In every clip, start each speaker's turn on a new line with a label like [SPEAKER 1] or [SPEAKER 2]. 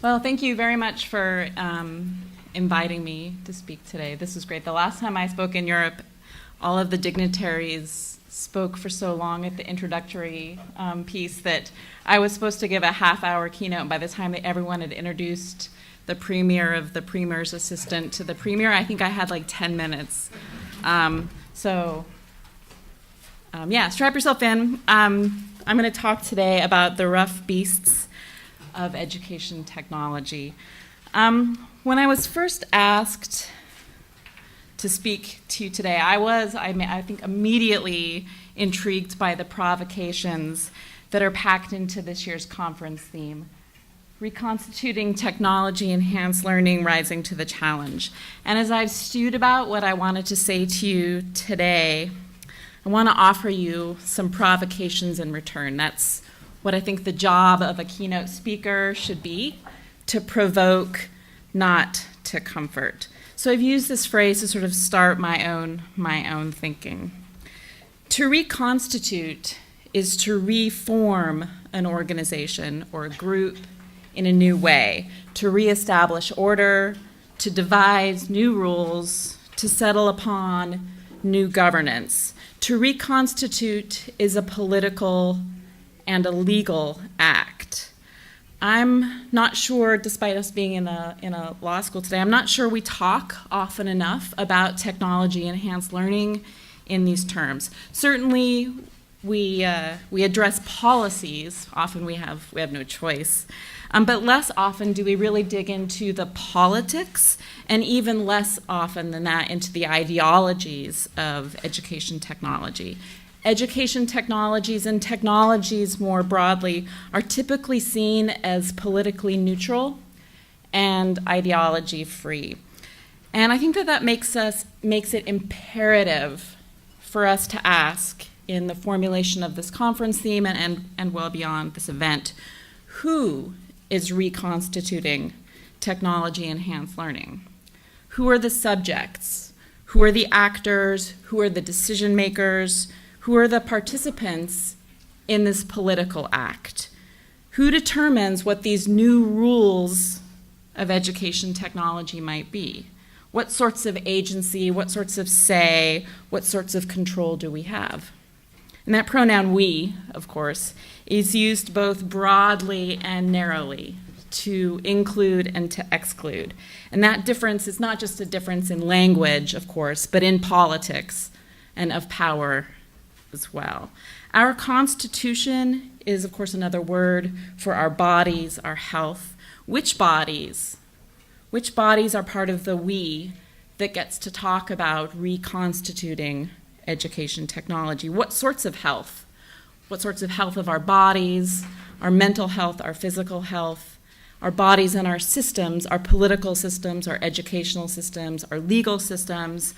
[SPEAKER 1] Well, thank you very much for inviting me to speak today. This is great. The last time I spoke in Europe, all of the dignitaries spoke for so long at the introductory piece that I was supposed to give a half-hour keynote. By the time that everyone had introduced the premier of the premier's assistant to the premier, I think I had like 10 minutes. Strap yourself in. I'm going to talk today about the rough beasts of education technology. When I was first asked to speak to you today, I think, immediately intrigued by the provocations that are packed into this year's conference theme: reconstituting technology-enhanced learning, rising to the challenge. And as I've stewed about what I wanted to say to you today, I want to offer you some provocations in return. That's what I think the job of a keynote speaker should be: to provoke, not to comfort. So I've used this phrase to sort of start my own thinking. To reconstitute is to reform an organization or a group in a new way, to reestablish order, to devise new rules, to settle upon new governance. To reconstitute is a political and a legal act. I'm not sure, despite us being in a law school today, I'm not sure we talk often enough about technology-enhanced learning in these terms. Certainly, we address policies. Often we have no choice. But less often do we really dig into the politics, and even less often than that into the ideologies of education technology. Education technologies and technologies more broadly are typically seen as politically neutral and ideology-free. And I think that makes it imperative for us to ask, in the formulation of this conference theme and well beyond this event, who is reconstituting technology-enhanced learning? Who are the subjects? Who are the actors? Who are the decision makers? Who are the participants in this political act? Who determines what these new rules of education technology might be? What sorts of agency, what sorts of say, what sorts of control do we have? And that pronoun we, of course, is used both broadly and narrowly, to include and to exclude. And that difference is not just a difference in language, of course, but in politics and of power as well. Our Constitution is, of course, another word for our bodies, our health. Which bodies? Which bodies are part of the we that gets to talk about reconstituting education technology? What sorts of health? What sorts of health of our bodies, our mental health, our physical health, our bodies and our systems, our political systems, our educational systems, our legal systems?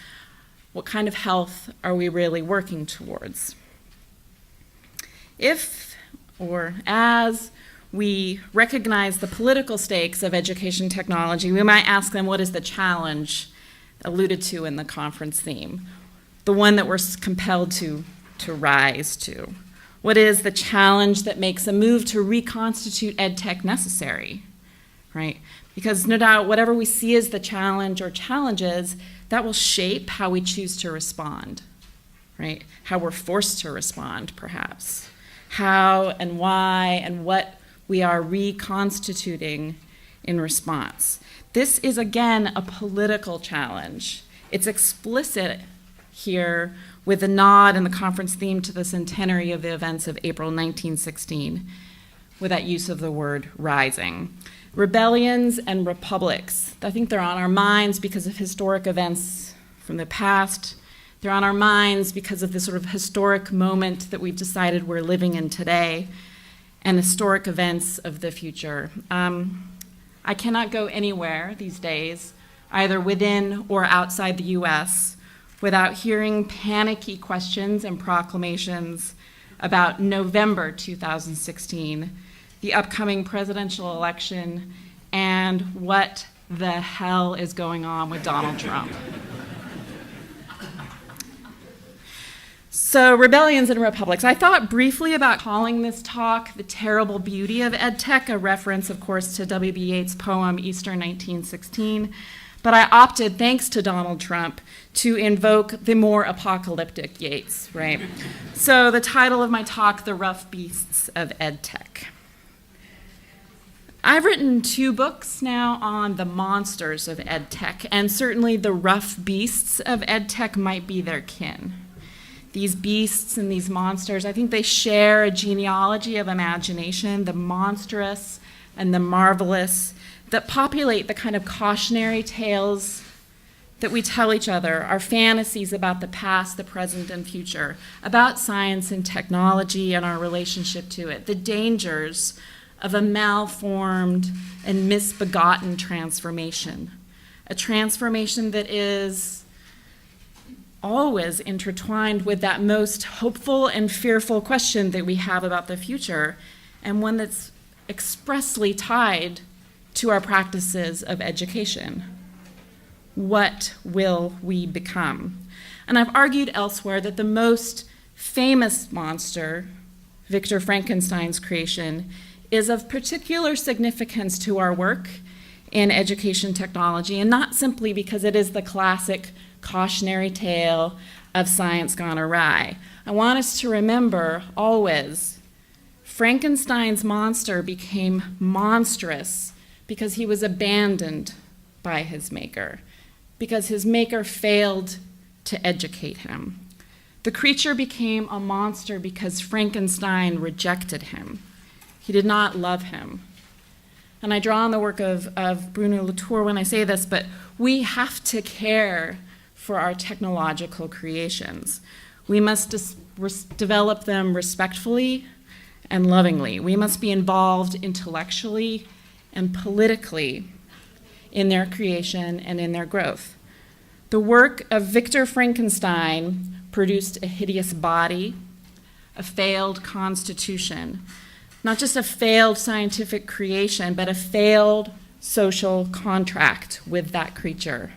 [SPEAKER 1] What kind of health are we really working towards? If, or as, we recognize the political stakes of education technology, we might ask them, what is the challenge alluded to in the conference theme? The one that we're compelled to rise to. What is the challenge that makes a move to reconstitute EdTech necessary, right? Because no doubt whatever we see as the challenge or challenges, that will shape how we choose to respond, right? How we're forced to respond, perhaps. How and why and what we are reconstituting in response. This is, again, a political challenge. It's explicit here with a nod in the conference theme to the centenary of the events of April 1916, with that use of the word rising. Rebellions and republics, I think they're on our minds because of historic events from the past. They're on our minds because of this sort of historic moment that we've decided we're living in today, and historic events of the future. I cannot go anywhere these days, either within or outside the US, without hearing panicky questions and proclamations about November 2016, the upcoming presidential election, and what the hell is going on with Donald Trump. So, rebellions and republics. I thought briefly about calling this talk The Terrible Beauty of EdTech, a reference, of course, to W.B. Yeats' poem Easter 1916. But I opted, thanks to Donald Trump, to invoke the more apocalyptic Yeats, right? So the title of my talk, The Rough Beasts of EdTech. I've written 2 books now on the monsters of EdTech, and certainly the rough beasts of EdTech might be their kin. These beasts and these monsters, I think they share a genealogy of imagination, the monstrous and the marvelous, that populate the kind of cautionary tales that we tell each other, our fantasies about the past, the present, and future, about science and technology and our relationship to it, the dangers of a malformed and misbegotten transformation, a transformation that is always intertwined with that most hopeful and fearful question that we have about the future, and one that's expressly tied to our practices of education. What will we become? And I've argued elsewhere that the most famous monster, Victor Frankenstein's creation, is of particular significance to our work in education technology, and not simply because it is the classic cautionary tale of science gone awry. I want us to remember always, Frankenstein's monster became monstrous because he was abandoned by his maker, because his maker failed to educate him. The creature became a monster because Frankenstein rejected him. He did not love him. And I draw on the work of Bruno Latour when I say this, but we have to care for our technological creations. We must develop them respectfully and lovingly. We must be involved intellectually and politically in their creation and in their growth. The work of Victor Frankenstein produced a hideous body, a failed constitution, not just a failed scientific creation, but a failed social contract with that creature.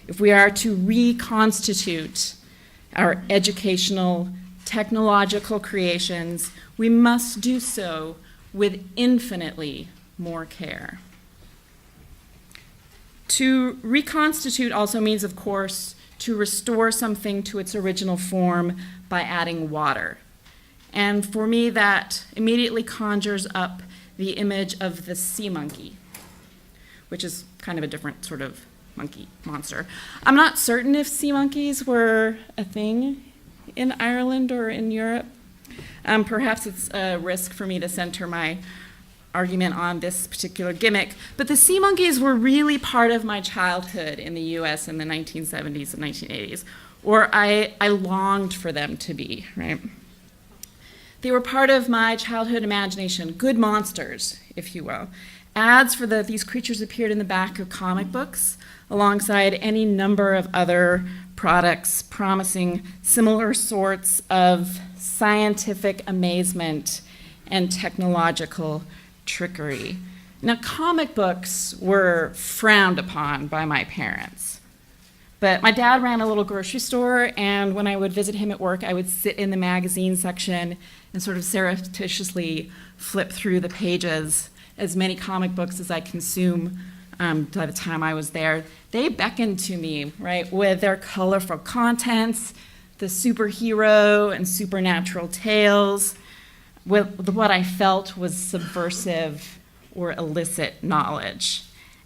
[SPEAKER 1] If we are to reconstitute our educational, technological creations, we must do so with infinitely more care. To reconstitute also means, of course, to restore something to its original form by adding water. And for me, that immediately conjures up the image of the sea monkey, which is kind of a different sort of monkey monster. I'm not certain if sea monkeys were a thing in Ireland or in Europe. Perhaps it's a risk for me to center my argument on this particular gimmick, but the sea monkeys were really part of my childhood in the US in the 1970s and 1980s, or I longed for them to be, right? They were part of my childhood imagination, good monsters, if you will. Ads for these creatures appeared in the back of comic books, alongside any number of other products promising similar sorts of scientific amazement and technological trickery. Now, comic books were frowned upon by my parents, but my dad ran a little grocery store, and when I would visit him at work, I would sit in the magazine section and sort of surreptitiously flip through the pages. As many comic books as I consume by the time I was there, they beckoned to me, right, with their colorful contents, the superhero and supernatural tales, with what I felt was subversive or illicit knowledge.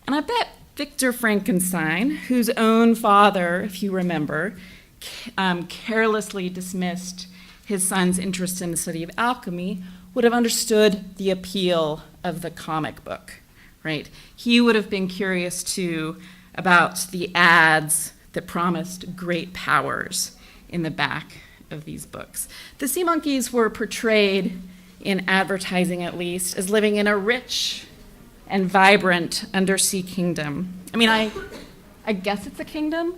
[SPEAKER 1] And I bet Victor Frankenstein, whose own father, if you remember, carelessly dismissed his son's interest in the study of alchemy, would have understood the appeal of the comic book, right? He would have been curious too about the ads that promised great powers in the back of these books. The sea monkeys were portrayed, in advertising at least, as living in a rich and vibrant undersea kingdom. I mean, I guess it's a kingdom.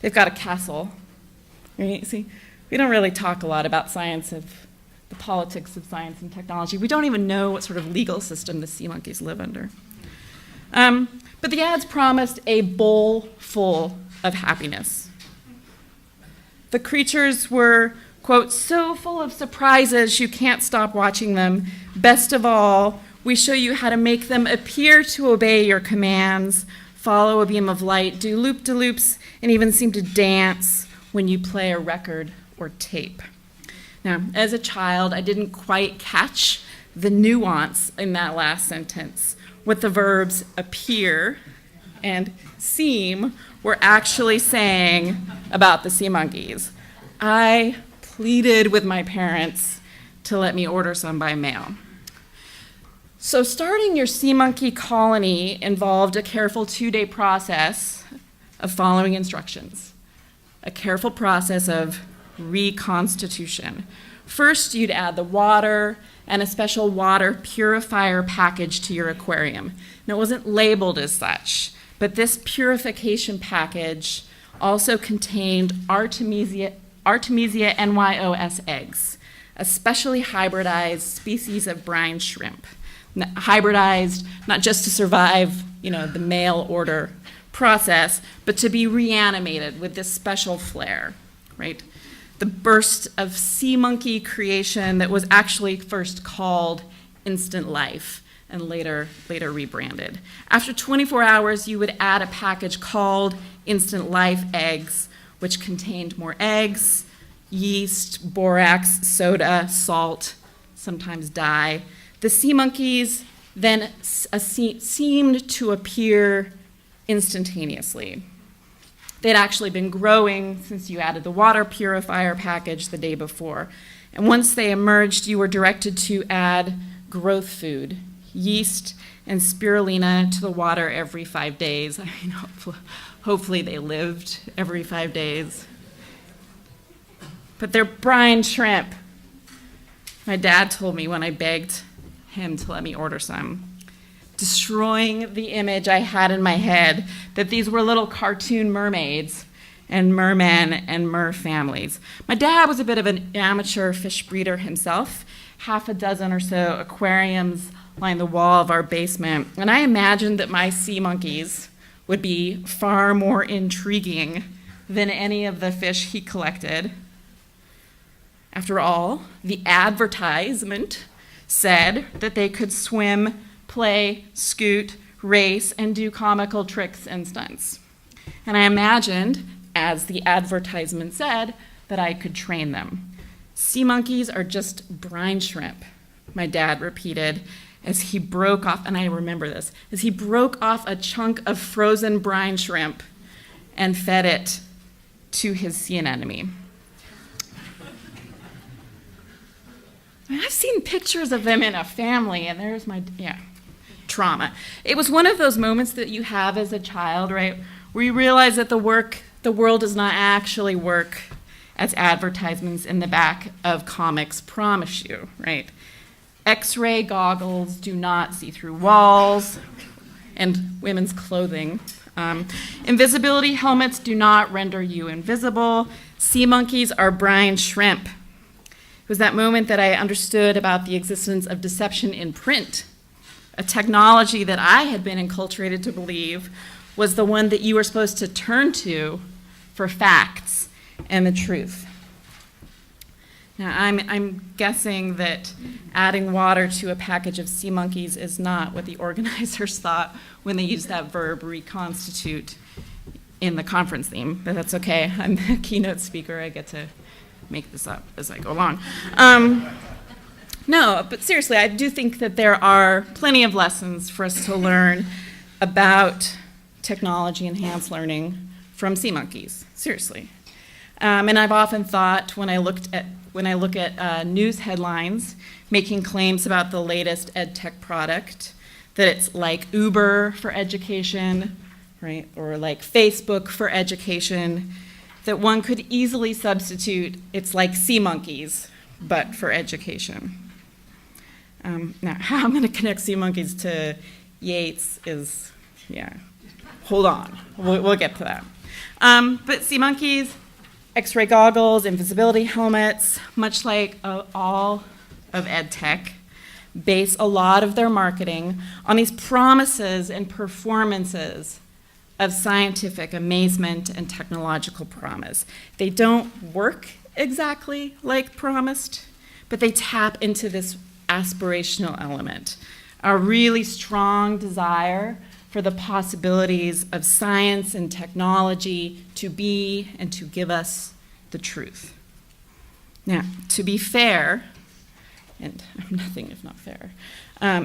[SPEAKER 1] They've got a castle. Right? See, we don't really talk a lot about science of the politics of science and technology. We don't even know what sort of legal system the sea monkeys live under. But the ads promised a bowl full of happiness. The creatures were, quote, so full of surprises you can't stop watching them. Best of all, we show you how to make them appear to obey your commands, follow a beam of light, do loop-de-loops, and even seem to dance when you play a record or tape. Now, as a child, I didn't quite catch the nuance in that last sentence. What the verbs appear and seem were actually saying about the sea monkeys. I pleaded with my parents to let me order some by mail. So starting your sea monkey colony involved a careful 2-day process of following instructions, a careful process of reconstitution. First, you'd add the water and a special water purifier package to your aquarium. Now, it wasn't labeled as such, but this purification package also contained Artemisia NYOS eggs, a specially hybridized species of brine shrimp. Hybridized not just to survive, the mail order process, but to be reanimated with this special flair, right? The burst of sea monkey creation that was actually first called Instant Life and later rebranded. After 24 hours, you would add a package called Instant Life Eggs, which contained more eggs, yeast, borax, soda, salt, sometimes dye. The sea monkeys then seemed to appear instantaneously. They'd actually been growing since you added the water purifier package the day before. And once they emerged, you were directed to add growth food, yeast and spirulina to the water every 5 days. Hopefully they lived every 5 days. But they're brine shrimp. My dad told me when I begged him to let me order some, destroying the image I had in my head that these were little cartoon mermaids and mermen and mer families. My dad was a bit of an amateur fish breeder himself. 6 or so aquariums lined the wall of our basement, and I imagined that my sea monkeys would be far more intriguing than any of the fish he collected. After all, the advertisement said that they could swim, play, scoot, race, and do comical tricks and stunts. And I imagined, as the advertisement said, that I could train them. Sea monkeys are just brine shrimp, my dad repeated as he broke off, and I remember this, as he broke off a chunk of frozen brine shrimp and fed it to his sea anemone. I've seen pictures of them in a family, and there's my, trauma. It was one of those moments that you have as a child, right, where you realize that the world does not actually work as advertisements in the back of comics promise you, right? X-ray goggles do not see through walls, and women's clothing. Invisibility helmets do not render you invisible. Sea monkeys are brine shrimp. It was that moment that I understood about the existence of deception in print, a technology that I had been enculturated to believe was the one that you were supposed to turn to for facts and the truth. Now, I'm guessing that adding water to a package of sea monkeys is not what the organizers thought when they used that verb reconstitute in the conference theme, but that's okay. I'm the keynote speaker. I get to make this up as I go along. No, but seriously, I do think that there are plenty of lessons for us to learn about technology-enhanced learning from sea monkeys, seriously. And I've often thought when I look at news headlines making claims about the latest EdTech product, that it's like Uber for education, right, or like Facebook for education, that one could easily substitute it's like sea monkeys, but for education. Now, how I'm going to connect sea monkeys to Yeats is, hold on, we'll get to that. But sea monkeys, X-ray goggles, invisibility helmets, much like all of EdTech, base a lot of their marketing on these promises and performances of scientific amazement and technological promise. They don't work exactly like promised, but they tap into this aspirational element, a really strong desire for the possibilities of science and technology to be and to give us the truth. Now, to be fair, and I'm nothing if not fair,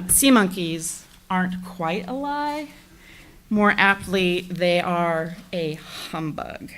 [SPEAKER 1] sea monkeys aren't quite a lie. More aptly, they are a humbug.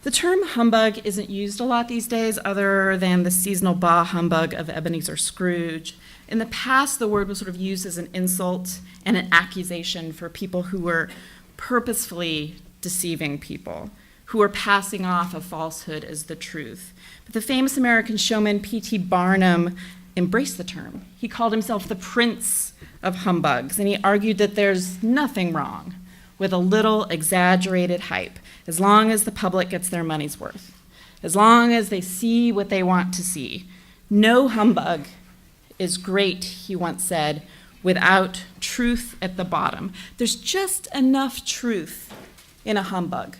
[SPEAKER 1] The term humbug isn't used a lot these days other than the seasonal bah humbug of Ebenezer Scrooge. In the past, the word was sort of used as an insult and an accusation for people who were purposefully deceiving people, who were passing off a falsehood as the truth. But the famous American showman P.T. Barnum embraced the term. He called himself the Prince of Humbugs, and he argued that there's nothing wrong with a little exaggerated hype, as long as the public gets their money's worth, as long as they see what they want to see. No humbug is great, he once said, without truth at the bottom. There's just enough truth in a humbug.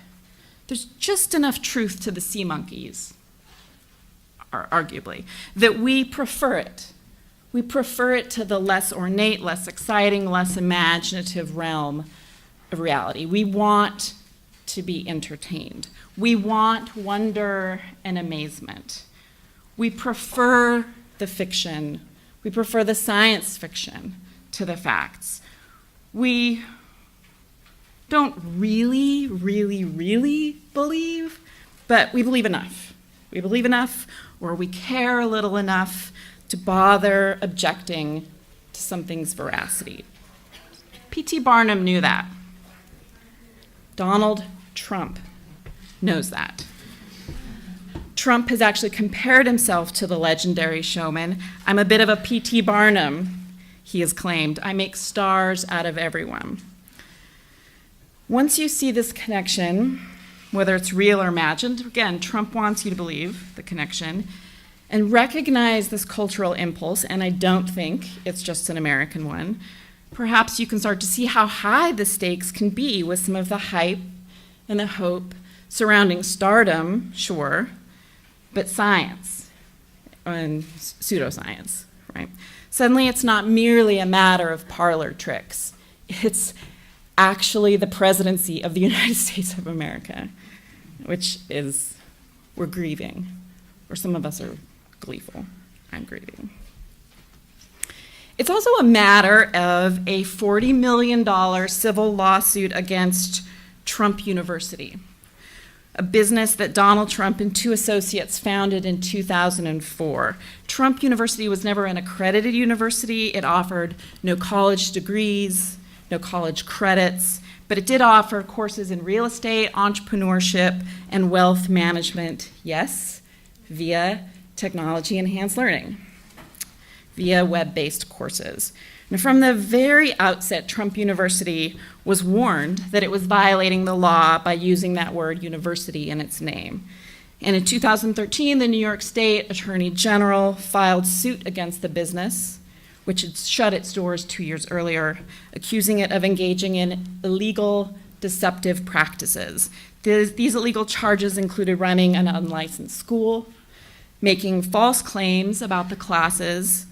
[SPEAKER 1] There's just enough truth to the sea monkeys, arguably, that we prefer it. We prefer it to the less ornate, less exciting, less imaginative realm of reality. We want to be entertained. We want wonder and amazement. We prefer the fiction. We prefer the science fiction to the facts. We don't really believe, but we believe enough. We believe enough, or we care a little enough to bother objecting to something's veracity. P.T. Barnum knew that. Donald Trump knows that. Trump has actually compared himself to the legendary showman. I'm a bit of a P.T. Barnum, he has claimed. I make stars out of everyone. Once you see this connection, whether it's real or imagined, again, Trump wants you to believe the connection, and recognize this cultural impulse, and I don't think it's just an American one, perhaps you can start to see how high the stakes can be with some of the hype and the hope surrounding stardom, sure, but science and pseudoscience, right? Suddenly it's not merely a matter of parlor tricks. It's actually the presidency of the United States of America, which is, we're grieving, or some of us are gleeful. I'm grieving. It's also a matter of a $40 million civil lawsuit against Trump University, a business that Donald Trump and two associates founded in 2004. Trump University was never an accredited university. It offered no college degrees, no college credits, but it did offer courses in real estate, entrepreneurship, and wealth management, yes, via technology-enhanced learning, via web-based courses. And from the very outset, Trump University was warned that it was violating the law by using that word university in its name. And in 2013, the New York State Attorney General filed suit against the business, which had shut its doors 2 years earlier, accusing it of engaging in illegal, deceptive practices. These illegal charges included running an unlicensed school, making false claims about the classes,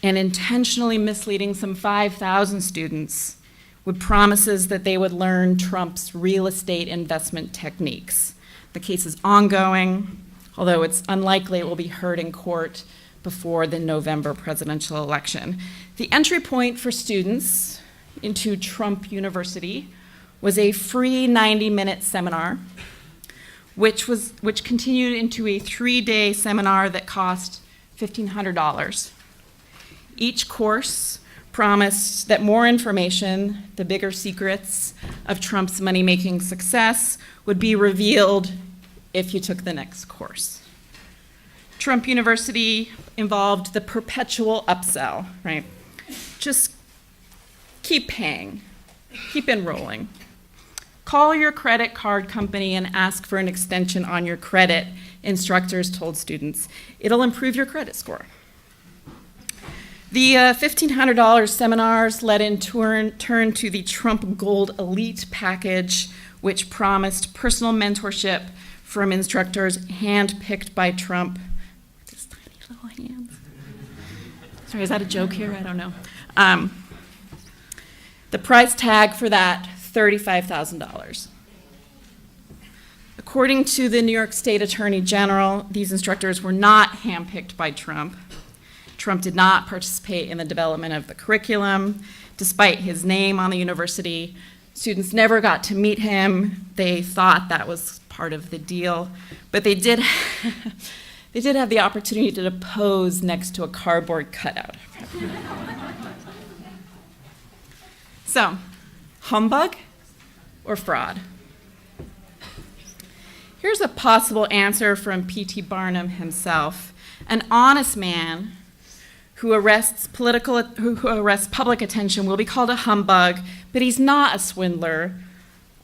[SPEAKER 1] and intentionally misleading some 5,000 students with promises that they would learn Trump's real estate investment techniques. The case is ongoing, although it's unlikely it will be heard in court before the November presidential election. The entry point for students into Trump University was a free 90-minute seminar, which continued into a 3-day seminar that cost $1,500. Each course promised that more information, the bigger secrets of Trump's money-making success, would be revealed if you took the next course. Trump University involved the perpetual upsell, right? Just keep paying, keep enrolling. Call your credit card company and ask for an extension on your credit, instructors told students. It'll improve your credit score. The $1,500 seminars led in turn to the Trump Gold Elite package, which promised personal mentorship from instructors handpicked by Trump. These tiny little hands. Sorry, is that a joke here? I don't know. The price tag for that, $35,000. According to the New York State Attorney General, these instructors were not handpicked by Trump. Trump did not participate in the development of the curriculum. Despite his name on the university, students never got to meet him. They thought that was part of the deal, but they did have the opportunity to pose next to a cardboard cutout. So, humbug or fraud? Here's a possible answer from P.T. Barnum himself. An honest man who arrests public attention will be called a humbug, but he's not a swindler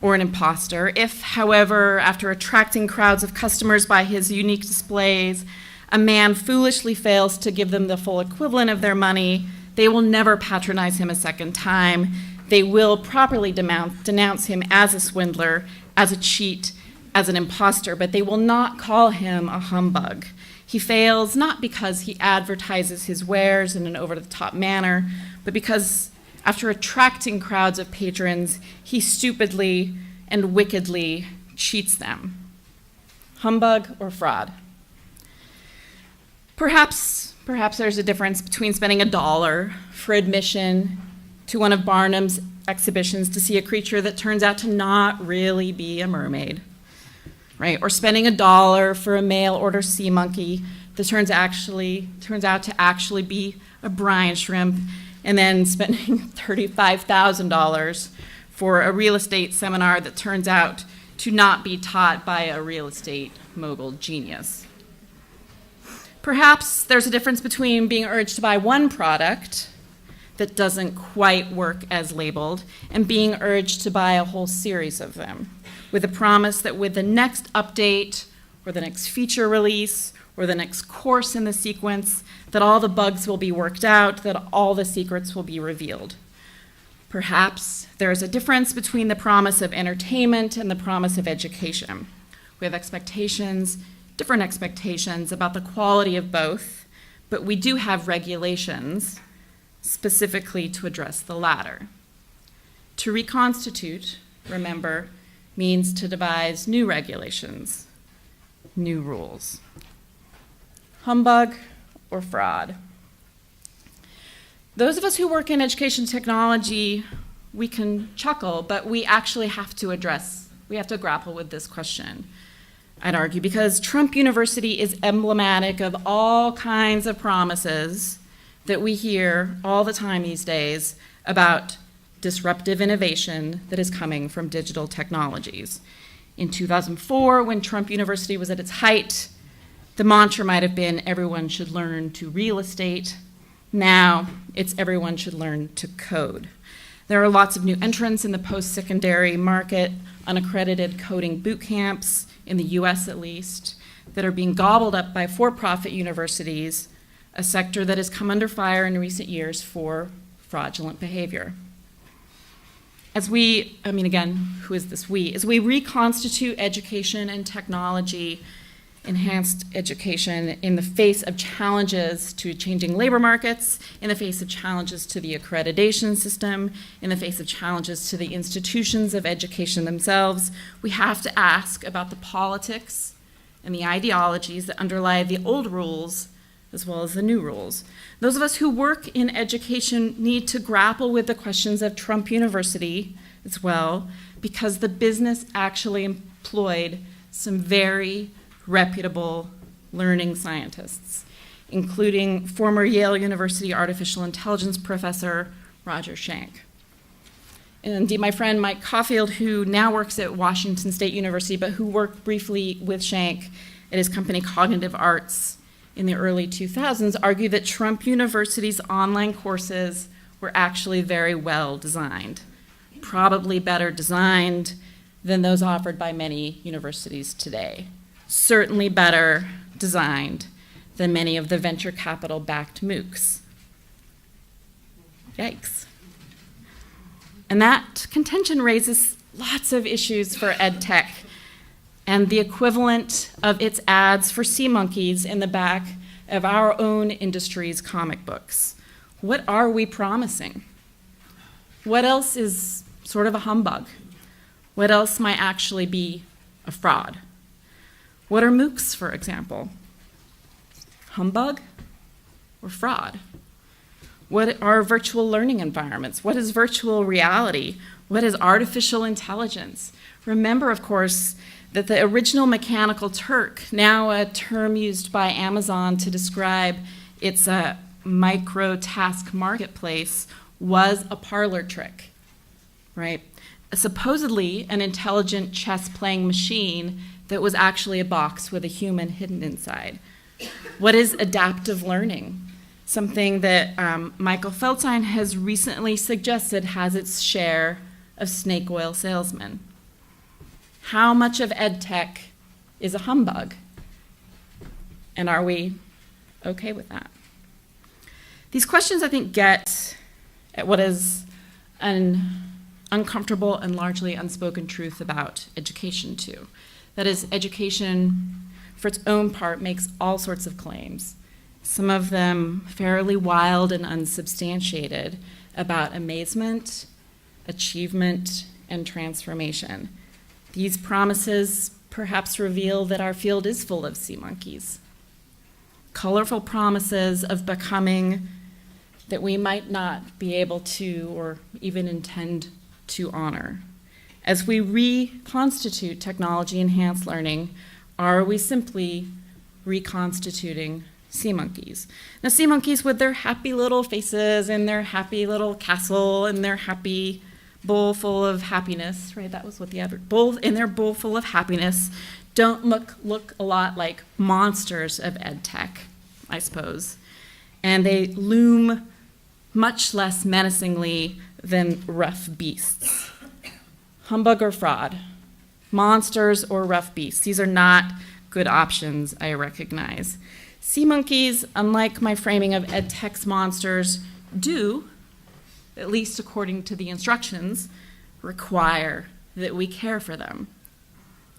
[SPEAKER 1] or an imposter. If, however, after attracting crowds of customers by his unique displays, a man foolishly fails to give them the full equivalent of their money, they will never patronize him a second time. They will properly denounce him as a swindler, as a cheat, as an imposter, but they will not call him a humbug. He fails not because he advertises his wares in an over-the-top manner, but because after attracting crowds of patrons, he stupidly and wickedly cheats them. Humbug or fraud? Perhaps there's a difference between spending $1 for admission to one of Barnum's exhibitions to see a creature that turns out to not really be a mermaid, right? Or spending $1 for a mail-order sea monkey that turns out to actually be a brine shrimp, and then spending $35,000 for a real estate seminar that turns out to not be taught by a real estate mogul genius. Perhaps there's a difference between being urged to buy one product that doesn't quite work as labeled and being urged to buy a whole series of them, with the promise that with the next update or the next feature release or the next course in the sequence, that all the bugs will be worked out, that all the secrets will be revealed. Perhaps there is a difference between the promise of entertainment and the promise of education. We have different expectations about the quality of both, but we do have regulations specifically to address the latter. To reconstitute, remember, means to devise new regulations, new rules. Humbug or fraud? Those of us who work in education technology, we can chuckle, but we actually have to grapple with this question, I'd argue, because Trump University is emblematic of all kinds of promises that we hear all the time these days about disruptive innovation that is coming from digital technologies. In 2004, when Trump University was at its height, the mantra might have been everyone should learn to real estate. Now it's everyone should learn to code. There are lots of new entrants in the post-secondary market, unaccredited coding boot camps, in the US at least, that are being gobbled up by for-profit universities, a sector that has come under fire in recent years for fraudulent behavior. As we reconstitute education and technology, enhanced education in the face of challenges to changing labor markets, in the face of challenges to the accreditation system, in the face of challenges to the institutions of education themselves, we have to ask about the politics and the ideologies that underlie the old rules as well as the new rules. Those of us who work in education need to grapple with the questions of Trump University as well, because the business actually employed some very reputable learning scientists, including former Yale University artificial intelligence professor Roger Schenck. And indeed, my friend Mike Caulfield, who now works at Washington State University, but who worked briefly with Schenck at his company Cognitive Arts in the early 2000s, argued that Trump University's online courses were actually very well designed, probably better designed than those offered by many universities today. Certainly better designed than many of the venture capital-backed MOOCs. Yikes. And that contention raises lots of issues for EdTech and the equivalent of its ads for sea monkeys in the back of our own industry's comic books. What are we promising? What else is sort of a humbug? What else might actually be a fraud? What are MOOCs, for example? Humbug or fraud? What are virtual learning environments? What is virtual reality? What is artificial intelligence? Remember, of course, that the original Mechanical Turk, now a term used by Amazon to describe its micro-task marketplace, was a parlor trick, right? Supposedly an intelligent chess-playing machine that was actually a box with a human hidden inside. What is adaptive learning? Something that Michael Feldstein has recently suggested has its share of snake oil salesmen. How much of EdTech is a humbug? And are we okay with that? These questions, I think, get at what is an uncomfortable and largely unspoken truth about education, too. That is, education, for its own part, makes all sorts of claims, some of them fairly wild and unsubstantiated, about amazement, achievement, and transformation. These promises perhaps reveal that our field is full of sea monkeys. Colorful promises of becoming that we might not be able to or even intend to honor. As we reconstitute technology-enhanced learning, are we simply reconstituting sea monkeys? Now, sea monkeys with their happy little faces and their happy little castle and their happy bowl full of happiness, right? That was what the bowl in their bowl full of happiness don't look a lot like monsters of EdTech, I suppose. And they loom much less menacingly than rough beasts. Humbug or fraud? Monsters or rough beasts? These are not good options, I recognize. Sea monkeys, unlike my framing of EdTech's monsters, do, at least according to the instructions, require that we care for them.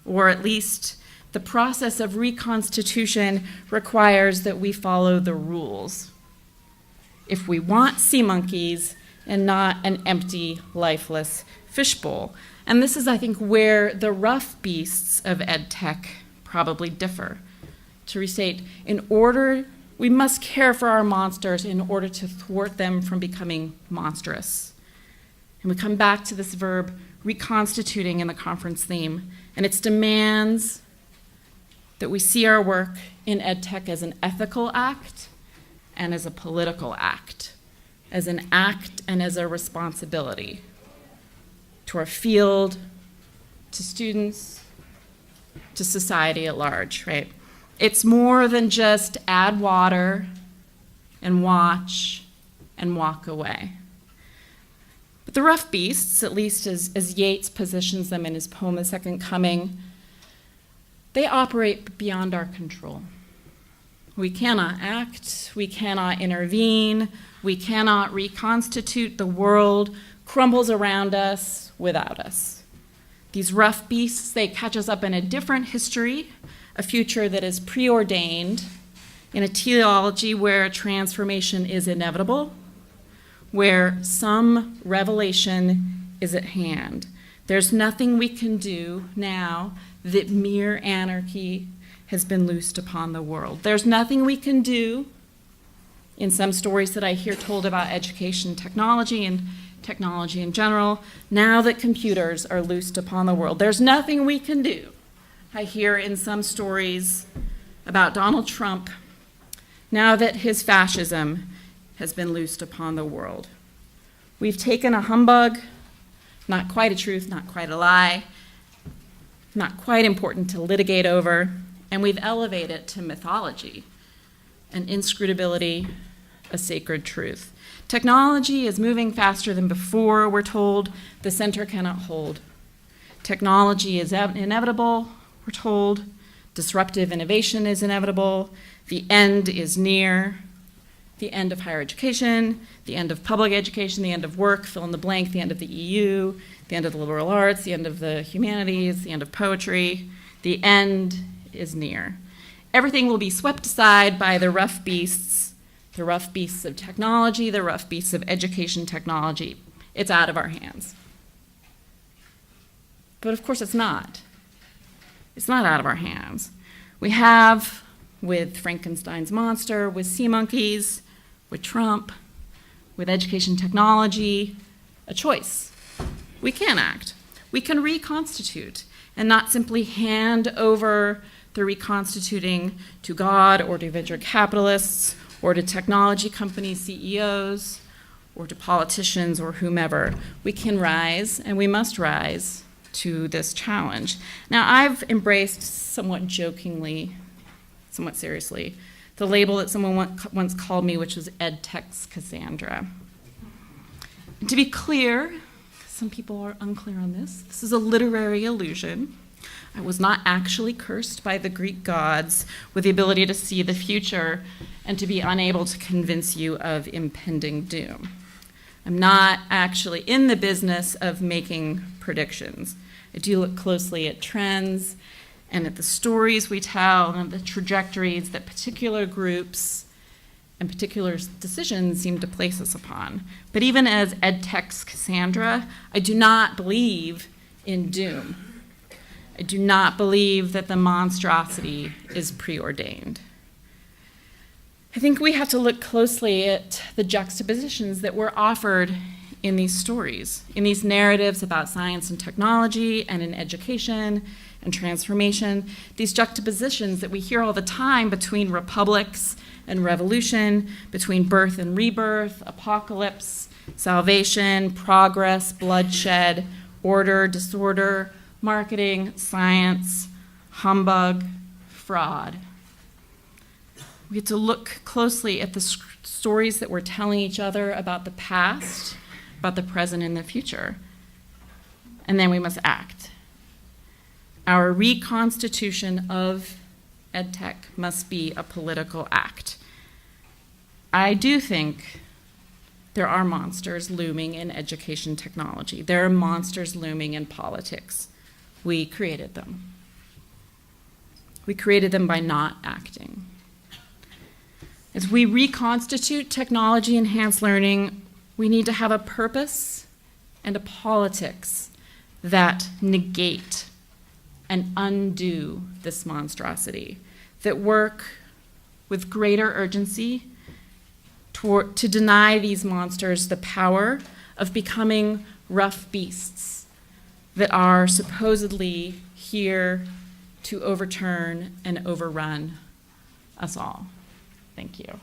[SPEAKER 1] Or at least the process of reconstitution requires that we follow the rules. If we want sea monkeys and not an empty, lifeless fishbowl. And this is, I think, where the rough beasts of EdTech probably differ. To restate, we must care for our monsters in order to thwart them from becoming monstrous. And we come back to this verb, reconstituting, in the conference theme, and its demands that we see our work in EdTech as an ethical act and as a political act, as an act and as a responsibility to our field, to students, to society at large, right? It's more than just add water and watch and walk away. But the rough beasts, at least as Yeats positions them in his poem, The Second Coming, they operate beyond our control. We cannot act, we cannot intervene, we cannot reconstitute. The world crumbles around us without us. These rough beasts, they catch us up in a different history, a future that is preordained, in a teleology where transformation is inevitable, where some revelation is at hand. There's nothing we can do now that mere anarchy has been loosed upon the world. There's nothing we can do in some stories that I hear told about education technology and technology in general, now that computers are loosed upon the world. There's nothing we can do. I hear in some stories about Donald Trump, now that his fascism has been loosed upon the world. We've taken a humbug, not quite a truth, not quite a lie, not quite important to litigate over, and we've elevated it to mythology, an inscrutability, a sacred truth. Technology is moving faster than before, we're told. The center cannot hold. Technology is inevitable, we're told. Disruptive innovation is inevitable. The end is near. the end of higher education, the end of public education, the end of work, fill in the blank, the end of the EU, the end of the liberal arts, the end of the humanities, the end of poetry. The end is near. Everything will be swept aside by the rough beasts of technology, the rough beasts of education technology. It's out of our hands. But of course it's not. It's not out of our hands. We have, with Frankenstein's monster, with sea monkeys, with Trump, with education technology, a choice. We can act. We can reconstitute and not simply hand over the reconstituting to God or to venture capitalists or to technology company CEOs or to politicians or whomever. We can rise, and we must rise to this challenge. Now, I've embraced somewhat jokingly, somewhat seriously, the label that someone once called me, which was EdTech's Cassandra. And to be clear, some people are unclear on this is a literary illusion. I was not actually cursed by the Greek gods with the ability to see the future and to be unable to convince you of impending doom. I'm not actually in the business of making predictions. I do look closely at trends and at the stories we tell and the trajectories that particular groups and particular decisions seem to place us upon. But even as EdTech's Cassandra, I do not believe in doom. I do not believe that the monstrosity is preordained. I think we have to look closely at the juxtapositions that were offered in these stories, in these narratives about science and technology and in education and transformation, these juxtapositions that we hear all the time between republics and revolution, between birth and rebirth, apocalypse, salvation, progress, bloodshed, order, disorder, marketing, science, humbug, fraud. We have to look closely at the stories that we're telling each other about the past, about the present and the future. And then we must act. Our reconstitution of EdTech must be a political act. I do think there are monsters looming in education technology. There are monsters looming in politics. We created them. We created them by not acting. As we reconstitute technology-enhanced learning, we need to have a purpose and a politics that negate and undo this monstrosity, that work with greater urgency to deny these monsters the power of becoming rough beasts that are supposedly here to overturn and overrun us all. Thank you.